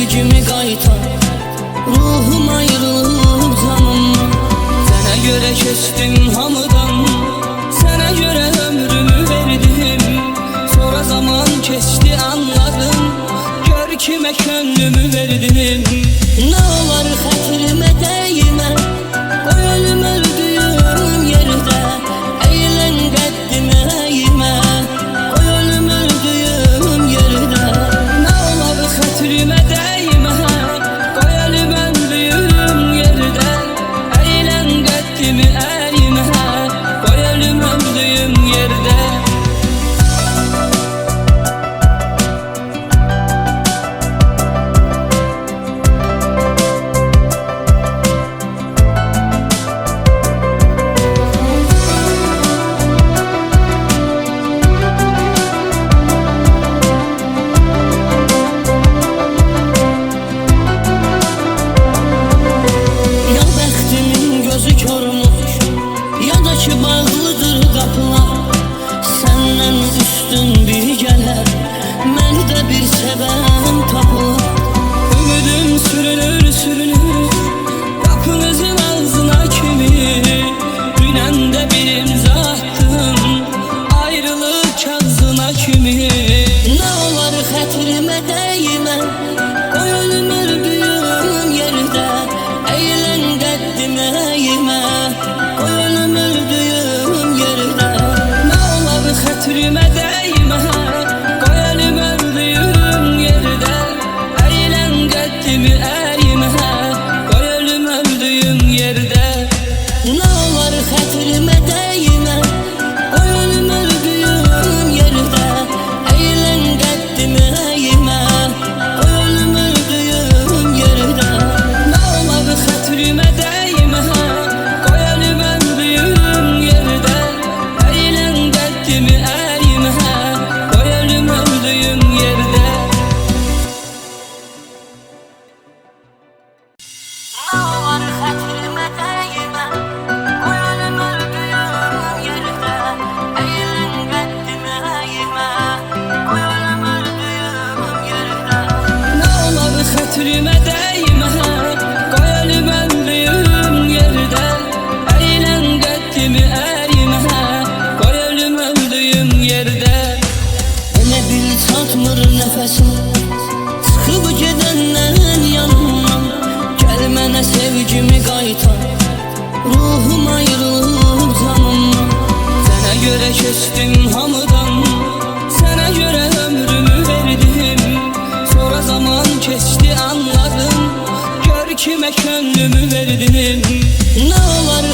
sevgimi qaytar. Ruhum ayrılıb canımdan. Sənə görə keçdim hamıdan, sənə görə ömrümü verdim. Sonra zaman keçdi anladım, gör kimə könlümü verdim. Nə olar xətrimə dəymə, qoy ölüm öldüyüm yerdə. Eylən qəddimə əymə, qoy ölüm öldüyüm yerdə. Nə olar xətrimə dəymə, qoy ölüm öldüyüm yerdə. Eylən qəddimi əymə, qoy ölüm öldüyüm yerdə. Bağlıdır qapılar, səndən üstün biri gələr, məndə bir səbəm tapılır. Ümidim sürünür, sürünür qapınızın ağzına kimi. Dünəndə bir imza attım, ayrılıq kağızına kimi. Nə olar xətrimə dəymə, qoy ölüm öldüyüm yerdə. Eylən qəddimə əymə, qoy ölüm öldüyüm yerdə. Nə olar xətrimə dəymə, qoy ölüm öldüyüm yerdə. Eylən qəddimi əymə, qoy ölüm öldüyüm yerdə. Nə olar xətrimə dəymə, qoy ölüm öldüyüm yerdə. Eylən qəddimi əymə, qoy ölüm öldüyüm yerdə. Nə olar xətrimə dəymə, qoy ölüm öldüyüm yerdə. Eylən qəddimi əymə, qoy ölüm öldüyüm yerdə. Nə olar xətrimə dəymə, qoy ölüm öldüyüm yerdə. Eylən qəddimi əymə, qoy ölüm öldüyüm yerdə. Nə olar xətrimə dəymə, qoy ölüm öldüyüm yerdə. Eylən qəddimi əymə, qoy ölüm öldüyüm yerdə. Elə bil çatmır nəfəsim, çıxıb gedəndən yanımdan. Gəl mənə sevgimi qaytar, ruhum ayrılıb canımdan. Sənə görə keçdim hamıdan, sənə görə ömrümü verdim. Sonra zaman keçdi anladım, gör kimə könlümü verdim. Nə olar